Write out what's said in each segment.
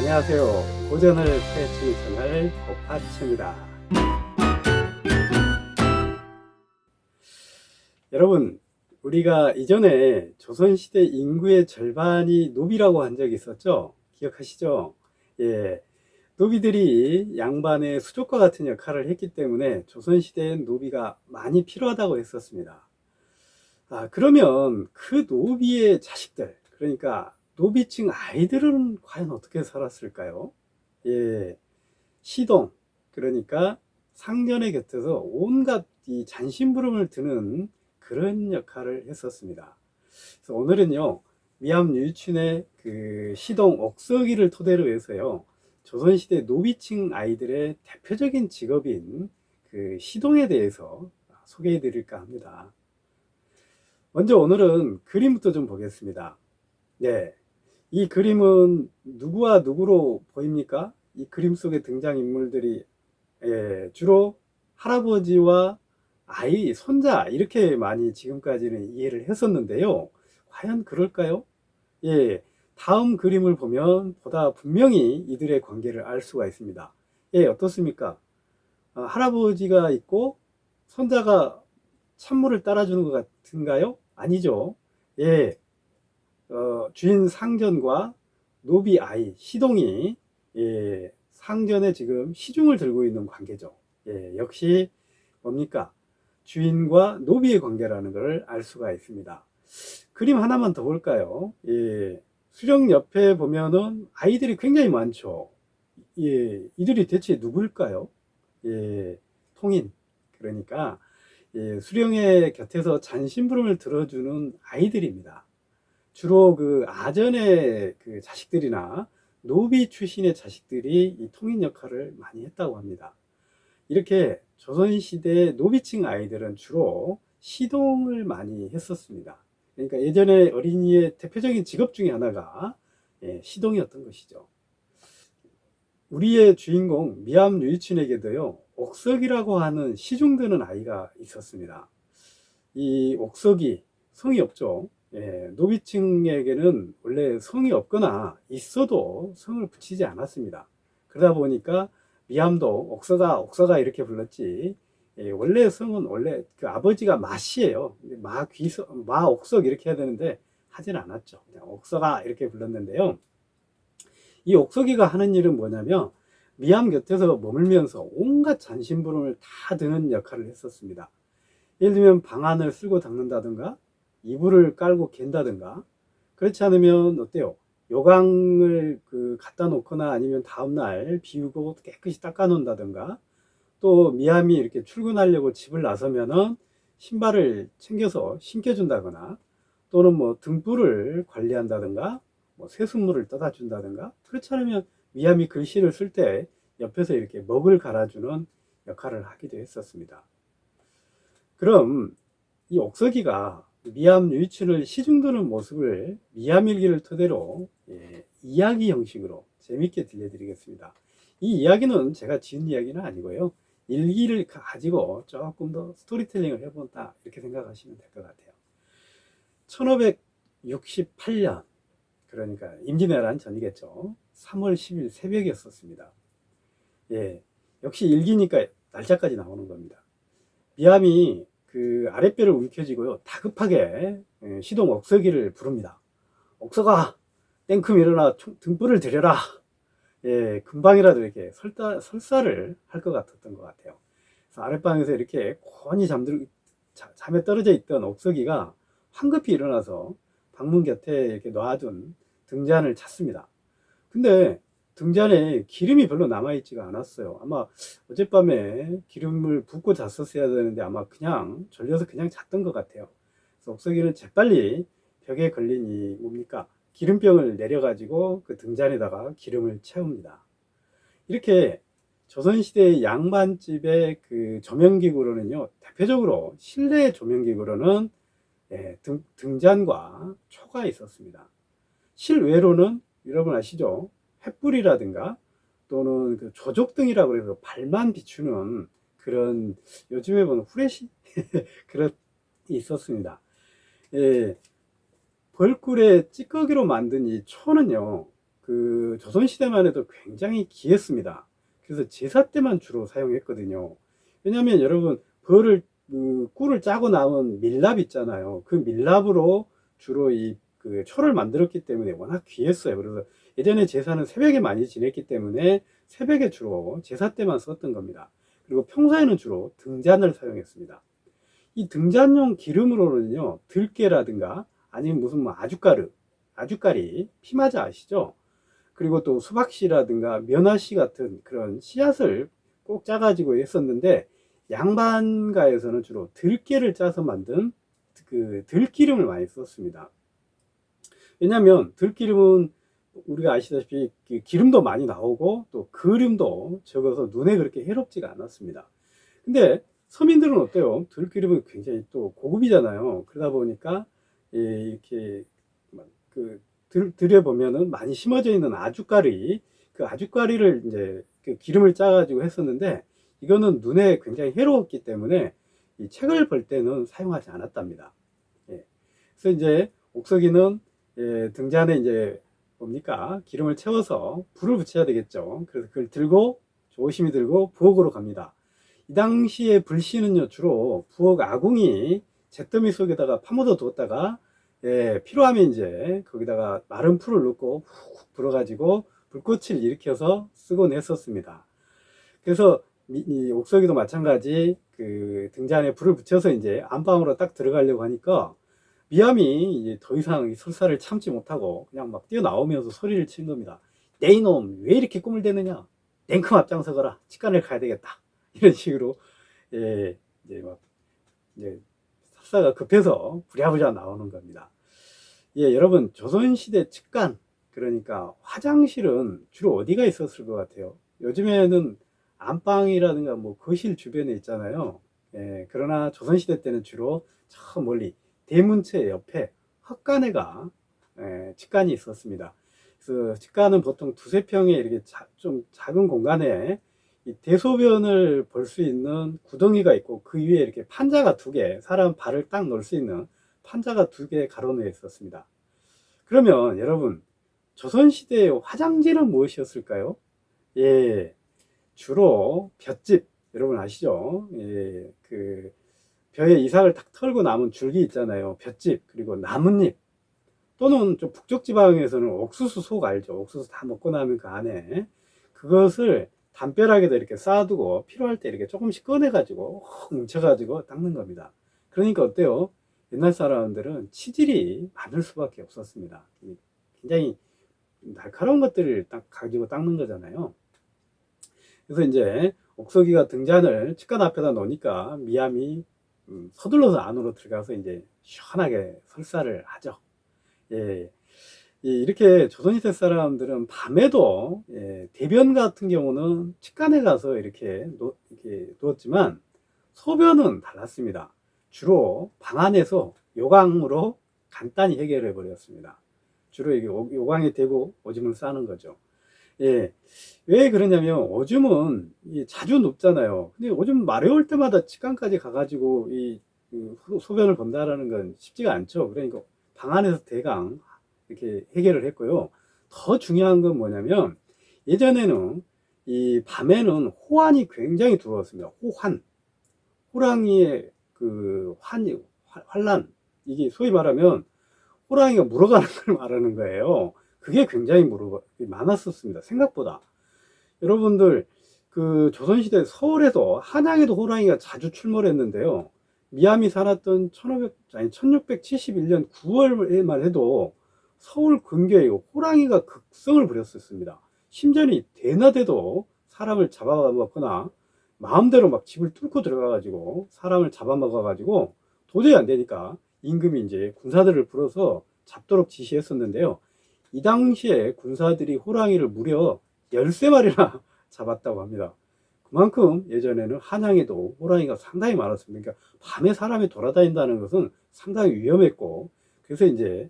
안녕하세요. 고전을 파헤치는 채널 고파치입니다. 여러분, 우리가 이전에 조선시대 인구의 절반이 노비라고 한 적이 있었죠? 기억하시죠? 예, 노비들이 양반의 수족과 같은 역할을 했기 때문에 조선시대엔 노비가 많이 필요하다고 했었습니다. 그러면 그 노비의 자식들, 그러니까 노비층 아이들은 과연 어떻게 살았을까요? 예, 시동, 그러니까 상전의 곁에서 온갖 이 잔심부름을 드는 그런 역할을 했었습니다. 그래서 오늘은요, 미암 유유춘의 그 시동 옥서기를 토대로 해서요, 조선시대 노비층 아이들의 대표적인 직업인 그 시동에 대해서 소개해 드릴까 합니다. 먼저 오늘은 그림부터 좀 보겠습니다. 네, 이 그림은 누구와 누구로 보입니까? 이 그림 속의 등장인물들이 주로 할아버지와 아이, 손자 이렇게 많이 지금까지는 이해를 했었는데요. 과연 그럴까요? 예, 다음 그림을 보면 보다 분명히 이들의 관계를 알 수가 있습니다. 예, 어떻습니까? 할아버지가 있고 손자가 찬물을 따라주는 것 같은가요? 아니죠. 예, 주인 상전과 노비 아이 시동이 상전에 지금 시중을 들고 있는 관계죠. 역시 뭡니까? 주인과 노비의 관계라는 것을 알 수가 있습니다. 그림 하나만 더 볼까요? 수령 옆에 보면은 아이들이 굉장히 많죠. 이들이 대체 누구일까요? 통인. 그러니까 수령의 곁에서 잔심부름을 들어주는 아이들입니다. 주로 그 아전의 그 자식들이나 노비 출신의 자식들이 이 통인 역할을 많이 했다고 합니다. 이렇게 조선시대 노비층 아이들은 주로 시동을 많이 했었습니다. 그러니까 예전에 어린이의 대표적인 직업 중에 하나가 시동이었던 것이죠. 우리의 주인공 미암 유이춘에게도요, 옥석이라고 하는 시중드는 아이가 있었습니다. 이 옥석이 성이 없죠. 노비층에게는 원래 성이 없거나 있어도 성을 붙이지 않았습니다. 그러다 보니까 미암도 옥서가 이렇게 불렀지. 원래 성은 원래 그 아버지가 마씨예요. 마옥석 이렇게 해야 되는데 하진 않았죠. 그냥 옥서가 이렇게 불렀는데요. 이 옥석이가 하는 일은 뭐냐면 미암 곁에서 머물면서 온갖 잔심부름을 다 드는 역할을 했었습니다. 예를 들면 방안을 쓸고 닦는다든가 이불을 깔고 갠다든가, 그렇지 않으면 어때요? 요강을 갖다 놓거나 아니면 다음날 비우고 깨끗이 닦아 놓는다든가, 또 미암이 이렇게 출근하려고 집을 나서면은 신발을 챙겨서 신겨준다거나, 또는 뭐 등불을 관리한다든가, 뭐 세숫물을 떠다 준다든가, 그렇지 않으면 미암이 글씨를 쓸 때 옆에서 이렇게 먹을 갈아주는 역할을 하기도 했었습니다. 그럼 이 옥석이가 미암 유이춘을 시중드는 모습을 미암일기를 토대로 이야기 형식으로 재밌게 들려드리겠습니다. 이 이야기는 제가 지은 이야기는 아니고요, 일기를 가지고 조금 더 스토리텔링을 해본다 이렇게 생각하시면 될 것 같아요. 1568년, 그러니까 임진왜란 전이겠죠. 3월 10일 새벽이었었습니다. 역시 일기니까 날짜까지 나오는 겁니다. 미암이 그 아랫배를 움켜쥐고요, 다급하게 시동 옥석이를 부릅니다. 옥석아, 땡큼 일어나 등불을 들여라. 금방이라도 이렇게 설사를 할 것 같았던 것 같아요. 그래서 아랫방에서 이렇게 곤히 잠에 떨어져 있던 옥석이가 황급히 일어나서 방문 곁에 이렇게 놔둔 등잔을 찾습니다. 근데 등잔에 기름이 별로 남아있지가 않았어요. 아마 어젯밤에 기름을 붓고 잤었어야 되는데 아마 그냥 졸려서 그냥 잤던 것 같아요. 그래서 옥석이는 재빨리 벽에 걸린 이 뭡니까? 기름병을 내려가지고 그 등잔에다가 기름을 채웁니다. 이렇게 조선시대 양반집의 그 조명기구로는요, 대표적으로 실내 조명기구로는 등잔과 초가 있었습니다. 실외로는 여러분 아시죠? 횃불이라든가 또는 그 조족등이라고 해서 발만 비추는 그런, 요즘에 보는 후레쉬 그런 있었습니다. 벌꿀의 찌꺼기로 만든 이 초는요, 그 조선시대만 해도 굉장히 귀했습니다. 그래서 제사 때만 주로 사용했거든요. 왜냐하면 여러분 꿀을 짜고 남은 밀랍 있잖아요. 그 밀랍으로 주로 그 초를 만들었기 때문에 워낙 귀했어요. 그래서 예전에 제사는 새벽에 많이 지냈기 때문에 새벽에 주로 제사 때만 썼던 겁니다. 그리고 평소에는 주로 등잔을 사용했습니다. 이 등잔용 기름으로는요, 들깨라든가 아니면 무슨 뭐 아주까리, 피마자 아시죠? 그리고 또 수박씨라든가 면화씨 같은 그런 씨앗을 꼭 짜가지고 했었는데, 양반가에서는 주로 들깨를 짜서 만든 그 들기름을 많이 썼습니다. 왜냐하면 들기름은 우리가 아시다시피 기름도 많이 나오고 또 그림도 적어서 눈에 그렇게 해롭지가 않았습니다. 근데 서민들은 어때요? 들기름은 굉장히 또 고급이잖아요. 그러다 보니까 이렇게 들에 보면은 많이 심어져 있는 아주까리, 그 아주까리를 이제 그 기름을 짜가지고 했었는데, 이거는 눈에 굉장히 해로웠기 때문에 이 책을 볼 때는 사용하지 않았답니다. 예. 그래서 이제 옥석이는 등잔에 이제 뭡니까? 기름을 채워서 불을 붙여야 되겠죠. 그래서 그걸 들고 조심히 들고 부엌으로 갑니다. 이 당시에 불씨는요, 주로 부엌 아궁이 잿더미 속에다가 파묻어 두었다가 필요하면 이제 거기다가 마른 풀을 넣고 훅 불어가지고 불꽃을 일으켜서 쓰곤 했었습니다. 그래서 이 옥석이도 마찬가지 그 등잔에 불을 붙여서 이제 안방으로 딱 들어가려고 하니까 미암이 이제 더 이상 이 설사를 참지 못하고 그냥 막 뛰어나오면서 소리를 친 겁니다. 내 이놈 왜 이렇게 꿈을 대느냐? 냉큼 앞장서거라. 치간을 가야 되겠다. 이런 식으로 이제 막 이제 설사가 급해서 부랴부랴 나오는 겁니다. 여러분 조선시대 측간, 그러니까 화장실은 주로 어디가 있었을 것 같아요? 요즘에는 안방이라든가 뭐 거실 주변에 있잖아요. 그러나 조선시대 때는 주로 저 멀리 대문체 옆에 헛간에가 측간이 있었습니다. 그래서 측간은 보통 두세 평의 이렇게 좀 작은 공간에 이 대소변을 볼 수 있는 구덩이가 있고 그 위에 이렇게 판자가 두 개, 사람 발을 딱 넣을 수 있는 판자가 두 개 가로놓여 있었습니다. 그러면 여러분, 조선시대의 화장지는 무엇이었을까요? 주로 볏짚, 여러분 아시죠? 그 벼에 이삭을 딱 털고 남은 줄기 있잖아요. 볏짚, 그리고 나뭇잎, 또는 좀 북쪽 지방에서는 옥수수 속 알죠? 옥수수 다 먹고 나면 그 안에 그것을 담벼락에다 이렇게 쌓아두고 필요할 때 이렇게 조금씩 꺼내가지고 뭉쳐가지고 닦는 겁니다. 그러니까 어때요? 옛날 사람들은 치질이 많을 수밖에 없었습니다. 굉장히 날카로운 것들을 딱 가지고 닦는 거잖아요. 그래서 이제 옥석이가 등잔을 측간 앞에다 놓으니까 미암이 서둘러서 안으로 들어가서 이제 시원하게 설사를 하죠. 이렇게 조선시대 사람들은 밤에도 대변 같은 경우는 측간에 가서 이렇게 누웠지만 소변은 달랐습니다. 주로 방 안에서 요강으로 간단히 해결해 버렸습니다. 주로 이게 요강에 대고 오줌을 싸는 거죠. 왜 그러냐면 오줌은 자주 눕잖아요. 근데 오줌 마려울 때마다 측간까지 가가지고 소변을 본다라는 건 쉽지가 않죠. 그러니까 방 안에서 대강 이렇게 해결을 했고요. 더 중요한 건 뭐냐면 예전에는 이 밤에는 호환이 굉장히 두려웠습니다. 호랑이의 그 환란, 이게 소위 말하면 호랑이가 물어가는 걸 말하는 거예요. 그게 굉장히 많았었습니다. 생각보다. 여러분들 그 조선시대 서울에도 한양에도 호랑이가 자주 출몰했는데요. 미암이 살았던 1671년 9월에만 해도 서울 근교에 호랑이가 극성을 부렸었습니다. 심지어 대낮에도 사람을 잡아먹거나 마음대로 막 집을 뚫고 들어가가지고 사람을 잡아먹어가지고 도저히 안 되니까 임금이 이제 군사들을 불러서 잡도록 지시했었는데요. 이 당시에 군사들이 호랑이를 무려 13마리나 잡았다고 합니다. 그만큼 예전에는 한양에도 호랑이가 상당히 많았습니다. 그러니까 밤에 사람이 돌아다닌다는 것은 상당히 위험했고, 그래서 이제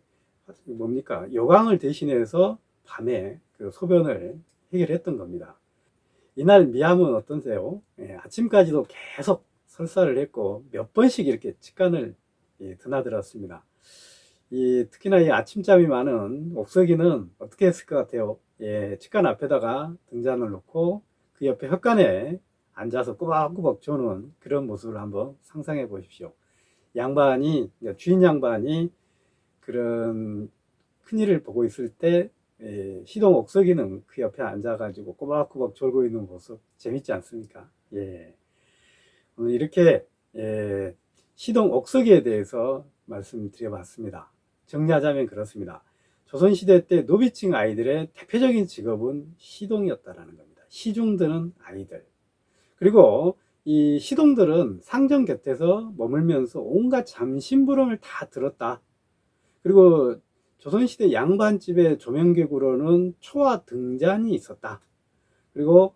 뭡니까? 요강을 대신해서 밤에 그 소변을 해결했던 겁니다. 이날 미암은 어떠세요? 아침까지도 계속 설사를 했고 몇 번씩 이렇게 측간을 드나들었습니다. 특히나 이 아침잠이 많은 옥석이는 어떻게 했을 것 같아요? 측간 앞에다가 등잔을 놓고 그 옆에 헛간에 앉아서 꾸벅꾸벅 조는 그런 모습을 한번 상상해 보십시오. 양반이, 주인 양반이 그런 큰일을 보고 있을 때 시동 옥석이는 그 옆에 앉아가지고 꼬박꼬박 졸고 있는 모습 재밌지 않습니까? 예. 오늘 이렇게 시동 옥석이에 대해서 말씀드려봤습니다. 정리하자면 그렇습니다. 조선시대 때 노비층 아이들의 대표적인 직업은 시동이었다라는 겁니다. 시중 드는 아이들. 그리고 이 시동들은 상정 곁에서 머물면서 온갖 잠심부름을 다 들었다. 그리고 조선시대 양반집의 조명객으로는 초와 등잔이 있었다. 그리고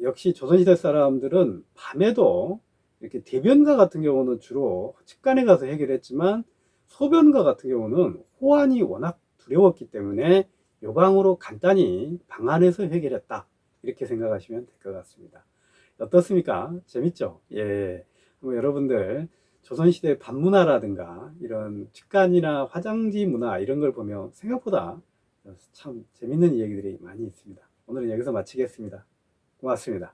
역시 조선시대 사람들은 밤에도 이렇게 대변가 같은 경우는 주로 측간에 가서 해결했지만 소변가 같은 경우는 호환이 워낙 두려웠기 때문에 요방으로 간단히 방 안에서 해결했다. 이렇게 생각하시면 될 것 같습니다. 어떻습니까? 재밌죠? 예. 여러분들 조선시대 밤문화라든가 이런 측간이나 화장지 문화 이런 걸 보면 생각보다 참 재밌는 이야기들이 많이 있습니다. 오늘은 여기서 마치겠습니다. 고맙습니다.